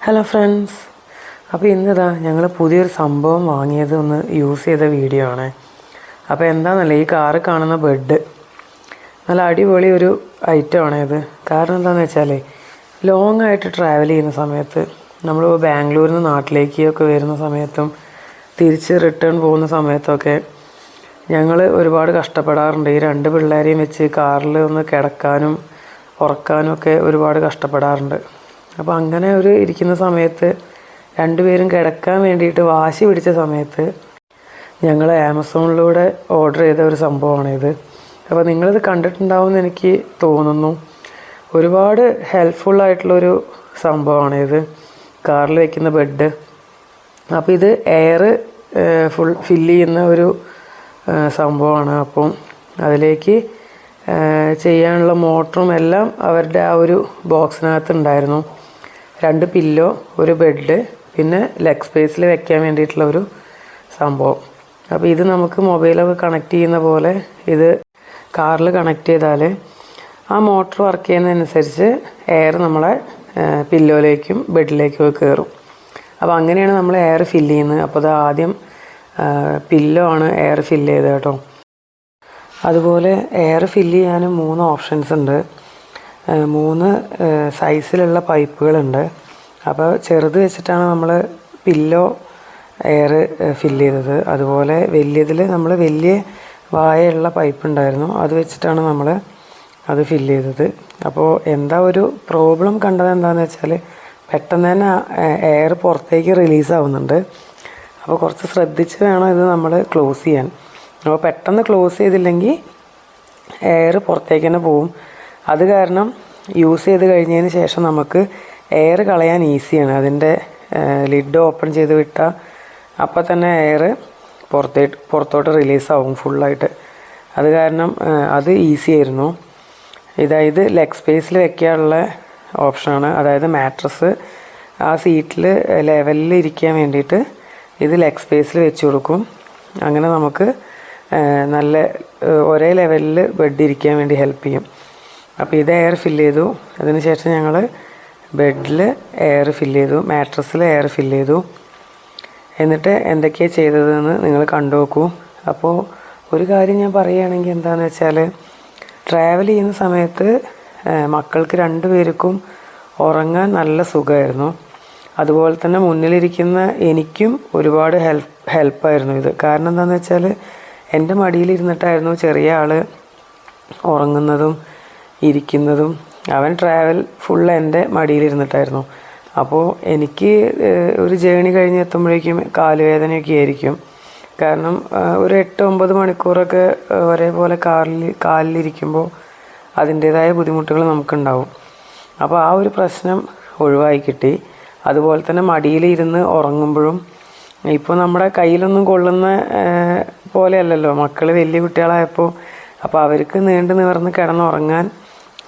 Hello friends, അപ്പോൾ ഇന്നിതാ ഞങ്ങൾ പുതിയൊരു സംഭവം വാങ്ങിയത് ഒന്ന് യൂസ് ചെയ്ത വീഡിയോ ആണ്. അപ്പോൾ എന്താണെന്നല്ല, ഈ കാറ് കാണുന്ന ബെഡ് നല്ല അടിപൊളി ഒരു ഐറ്റമാണ് ഇത്. കാരണം എന്താണെന്ന് വെച്ചാൽ ലോങ് ആയിട്ട് ട്രാവൽ ചെയ്യുന്ന സമയത്ത്, നമ്മൾ ബാംഗ്ലൂരിൽ നിന്ന് നാട്ടിലേക്കൊക്കെ വരുന്ന സമയത്തും തിരിച്ച് റിട്ടേൺ പോകുന്ന സമയത്തൊക്കെ ഞങ്ങൾ ഒരുപാട് കഷ്ടപ്പെടാറുണ്ട്. ഈ രണ്ട് പിള്ളേരെയും വെച്ച് കാറിൽ ഒന്ന് കിടക്കാനും ഉറക്കാനും ഒക്കെ ഒരുപാട് കഷ്ടപ്പെടാറുണ്ട്. അപ്പോൾ അങ്ങനെ ഒരു ഇരിക്കുന്ന സമയത്ത് രണ്ടുപേരും കിടക്കാൻ വേണ്ടിയിട്ട് വാശി പിടിച്ച സമയത്ത് ഞങ്ങൾ ആമസോണിലൂടെ ഓർഡർ ചെയ്ത ഒരു സംഭവമാണിത്. അപ്പോൾ നിങ്ങളിത് കണ്ടിട്ടുണ്ടാവുമെന്ന് എനിക്ക് തോന്നുന്നു. ഒരുപാട് ഹെൽപ്ഫുള്ളായിട്ടുള്ളൊരു സംഭവമാണിത്, കാറിൽ വയ്ക്കുന്ന ബെഡ്. അപ്പോൾ ഇത് എയർ ഫില്ല് ചെയ്യുന്ന ഒരു സംഭവമാണ്. അപ്പം അതിലേക്ക് ചെയ്യാനുള്ള മോട്ടറും എല്ലാം അവരുടെ ആ ഒരു ബോക്സിനകത്ത് ഉണ്ടായിരുന്നു. 2 പില്ലോ, ഒരു ബെഡ്, പിന്നെ ലെഗ് സ്പേസിൽ വെക്കാൻ വേണ്ടിയിട്ടുള്ള ഒരു സംഭവം. അപ്പോൾ ഇത് നമുക്ക് മൊബൈലൊക്കെ കണക്ട് ചെയ്യുന്ന പോലെ ഇത് കാറിൽ കണക്ട് ചെയ്താൽ ആ മോട്ടർ വർക്ക് ചെയ്യുന്നതനുസരിച്ച് എയർ നമ്മളെ പില്ലോയിലേക്കും ബെഡിലേക്കും കയറും. അപ്പോൾ അങ്ങനെയാണ് നമ്മൾ എയർ ഫില്ല് ചെയ്യുന്നത്. അപ്പോൾ അത് ആദ്യം പില്ലോ ആണ് എയർ ഫില്ല് ചെയ്തത് കേട്ടോ. അതുപോലെ എയർ ഫില്ല് ചെയ്യാനും 3 ഓപ്ഷൻസ് ഉണ്ട്. 3 സൈസിലുള്ള പൈപ്പുകളുണ്ട്. അപ്പോൾ ചെറുത് വെച്ചിട്ടാണ് നമ്മൾ പില്ലോ എയർ ഫില്ല് ചെയ്തത്. അതുപോലെ വലിയതിൽ നമ്മൾ വലിയ വായുള്ള പൈപ്പ് ഉണ്ടായിരുന്നു, അത് വെച്ചിട്ടാണ് നമ്മൾ അത് ഫില്ല് ചെയ്തത്. അപ്പോൾ എന്താ ഒരു പ്രോബ്ലം കണ്ടത് എന്താണെന്ന് വെച്ചാൽ പെട്ടെന്ന് തന്നെ എയർ പുറത്തേക്ക് റിലീസാവുന്നുണ്ട്. അപ്പോൾ കുറച്ച് ശ്രദ്ധിച്ച് വേണം ഇത് നമ്മൾ ക്ലോസ് ചെയ്യാൻ. അപ്പോൾ പെട്ടെന്ന് ക്ലോസ് ചെയ്തില്ലെങ്കിൽ എയർ പുറത്തേക്ക് തന്നെ പോവും. അത് കാരണം യൂസ് ചെയ്ത് കഴിഞ്ഞതിന് ശേഷം നമുക്ക് എയർ കളയാൻ ഈസിയാണ്. അതിൻ്റെ ലിഡ് ഓപ്പൺ ചെയ്ത് വിട്ടാൽ അപ്പോൾ തന്നെ എയർ പുറത്തോട്ട് റിലീസാവും ഫുള്ളായിട്ട്. അത് കാരണം അത് ഈസി ആയിരുന്നു. ഇത് ലെഗ് സ്പേസിൽ വെക്കാനുള്ള ഓപ്ഷനാണ്. അതായത് മാട്രസ് ആ സീറ്റിൽ ലെവലിൽ ഇരിക്കാൻ വേണ്ടിയിട്ട് ഇത് ലെഗ് സ്പേസിൽ വെച്ച് കൊടുക്കും. അങ്ങനെ നമുക്ക് നല്ല ഒരേ ലെവലിൽ ബെഡ് ഇരിക്കാൻ വേണ്ടി ഹെൽപ്പ് ചെയ്യും. അപ്പോൾ ഇത് എയർ ഫില്ല് ചെയ്തു. അതിന് ശേഷം ഞങ്ങൾ ബെഡിൽ എയർ ഫില്ല് ചെയ്തു, മാട്രസിൽ എയർ ഫില്ല് ചെയ്തു. എന്നിട്ട് എന്തൊക്കെയാണ് ചെയ്തതെന്ന് നിങ്ങൾ കണ്ടു നോക്കൂ. അപ്പോൾ ഒരു കാര്യം ഞാൻ പറയുകയാണെങ്കിൽ എന്താണെന്ന് വെച്ചാൽ, ട്രാവൽ ചെയ്യുന്ന സമയത്ത് മക്കൾക്ക് 2 പേർക്കും ഉറങ്ങാൻ നല്ല സുഖമായിരുന്നു. അതുപോലെ തന്നെ മുന്നിലിരിക്കുന്ന എനിക്കും ഒരുപാട് ഹെൽപ്പായിരുന്നു ഇത്. കാരണം എന്താണെന്ന് വെച്ചാൽ എൻ്റെ മടിയിലിരുന്നിട്ടായിരുന്നു ചെറിയ ആൾ ഉറങ്ങുന്നതും ഇരിക്കുന്നതും. അവൻ ട്രാവൽ ഫുൾ എൻ്റെ മടിയിലിരുന്നിട്ടായിരുന്നു. അപ്പോൾ എനിക്ക് ഒരു ജേണി കഴിഞ്ഞ് എത്തുമ്പോഴേക്കും കാലുവേദനയൊക്കെ ആയിരിക്കും. കാരണം ഒരു 8-9 മണിക്കൂറൊക്കെ ഒരേപോലെ കാലിലിരിക്കുമ്പോൾ അതിൻ്റേതായ ബുദ്ധിമുട്ടുകൾ നമുക്കുണ്ടാവും. അപ്പോൾ ആ ഒരു പ്രശ്നം ഒഴിവായി കിട്ടി. അതുപോലെ തന്നെ മടിയിലിരുന്ന് ഉറങ്ങുമ്പോഴും ഇപ്പോൾ നമ്മുടെ കയ്യിലൊന്നും കൊള്ളുന്ന പോലെയല്ലല്ലോ മക്കൾ വലിയ കുട്ടികളായപ്പോൾ. അപ്പോൾ അവർക്ക് നീണ്ടു നിവർന്ന് കിടന്നുറങ്ങാൻ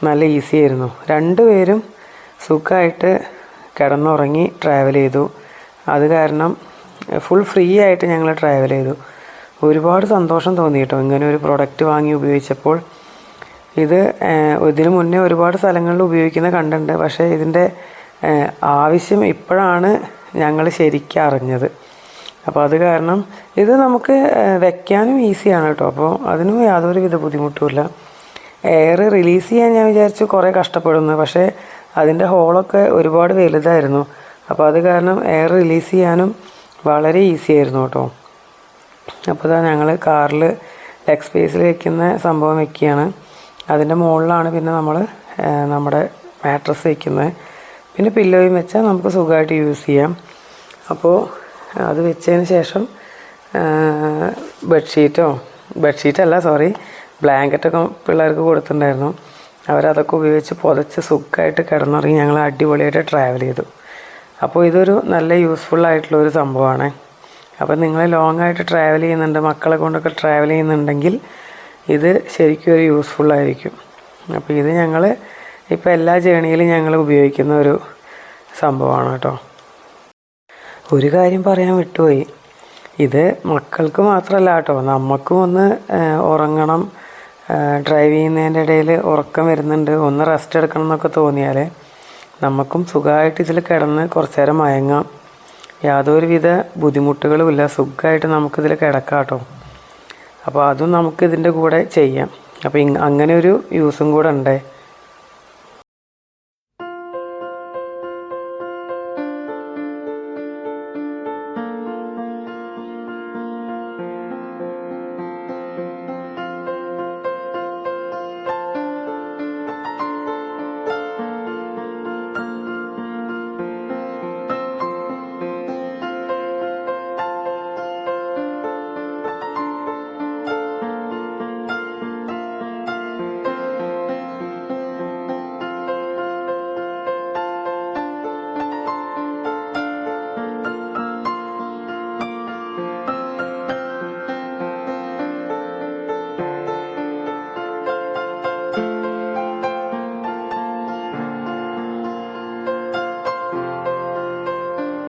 നല്ല ഈസി ആയിരുന്നു. 2 പേരും സുഖമായിട്ട് കിടന്നുറങ്ങി ട്രാവൽ ചെയ്തു. അത് കാരണം ഫുൾ ഫ്രീ ആയിട്ട് ഞങ്ങൾ ട്രാവൽ ചെയ്തു. ഒരുപാട് സന്തോഷം തോന്നി കേട്ടോ ഇങ്ങനെ ഒരു പ്രൊഡക്റ്റ് വാങ്ങി ഉപയോഗിച്ചപ്പോൾ. ഇതിനു മുന്നേ ഒരുപാട് സ്ഥലങ്ങളിൽ ഉപയോഗിക്കുന്ന കണ്ടിട്ടുണ്ട്. പക്ഷേ ഇതിൻ്റെ ആവശ്യം ഇപ്പോഴാണ് ഞങ്ങൾ ശരിക്കും അറിഞ്ഞത്. അപ്പോൾ അത് കാരണം ഇത് നമുക്ക് വെക്കാനും ഈസിയാണ് കേട്ടോ. അപ്പോൾ അതിനും യാതൊരു വിധ ബുദ്ധിമുട്ടുമില്ല. എയർ റിലീസ് ചെയ്യാൻ ഞാൻ വിചാരിച്ചു കുറേ കഷ്ടപ്പെടുന്നു, പക്ഷേ അതിൻ്റെ ഹോളൊക്കെ ഒരുപാട് വലുതായിരുന്നു. അപ്പോൾ അത് കാരണം എയർ റിലീസ് ചെയ്യാനും വളരെ ഈസി ആയിരുന്നു കേട്ടോ. അപ്പോൾ ഇതാ ഞങ്ങൾ കാറിൽ ലെഗ് സ്പേസിൽ വയ്ക്കുന്ന സംഭവം വയ്ക്കുകയാണ്. അതിൻ്റെ മുകളിലാണ് പിന്നെ നമ്മൾ നമ്മുടെ മാട്രസ് വയ്ക്കുന്നത്. പിന്നെ പില്ലോയും വെച്ചാൽ നമുക്ക് സുഖമായിട്ട് യൂസ് ചെയ്യാം. അപ്പോൾ അത് വെച്ചതിന് ശേഷം ബ്ലാങ്കറ്റൊക്കെ പിള്ളേർക്ക് കൊടുത്തിട്ടുണ്ടായിരുന്നു. അവരതൊക്കെ ഉപയോഗിച്ച് പുതച്ച് സുഖമായിട്ട് കിടന്നുറങ്ങി ഞങ്ങൾ അടിപൊളിയായിട്ട് ട്രാവൽ ചെയ്തു. അപ്പോൾ ഇതൊരു നല്ല യൂസ്ഫുള്ളായിട്ടുള്ളൊരു സംഭവമാണ്. അപ്പോൾ നിങ്ങൾ ലോങ് ആയിട്ട് ട്രാവൽ ചെയ്യുന്നുണ്ട്, മക്കളെ കൊണ്ടൊക്കെ ട്രാവൽ ചെയ്യുന്നുണ്ടെങ്കിൽ ഇത് ശരിക്കും ഒരു യൂസ്ഫുള്ളായിരിക്കും. അപ്പോൾ ഇത് ഞങ്ങൾ ഇപ്പോൾ എല്ലാ ജേണിയിലും ഞങ്ങൾ ഉപയോഗിക്കുന്ന ഒരു സംഭവമാണ് കേട്ടോ. ഒരു കാര്യം പറയാൻ വിട്ടുപോയി, ഇത് മക്കൾക്ക് മാത്രമല്ല കേട്ടോ, നമുക്കും ഒന്ന് ഉറങ്ങണം, ഡ്രൈവ് ചെയ്യുന്നതിൻ്റെ ഇടയിൽ ഉറക്കം വരുന്നുണ്ട്, ഒന്ന് റെസ്റ്റ് എടുക്കണം എന്നൊക്കെ തോന്നിയാൽ നമുക്കും സുഖമായിട്ട് ഇതിൽ കിടന്ന് കുറച്ച് നേരം മയങ്ങാം. യാതൊരുവിധ ബുദ്ധിമുട്ടുകളുമില്ല. സുഖമായിട്ട് നമുക്കിതിൽ കിടക്കാം കേട്ടോ. അപ്പോൾ അതും നമുക്ക് ഇതിൻ്റെ കൂടെ ചെയ്യാം. അപ്പോൾ അങ്ങനെ ഒരു യൂസും കൂടെ ഉണ്ട്.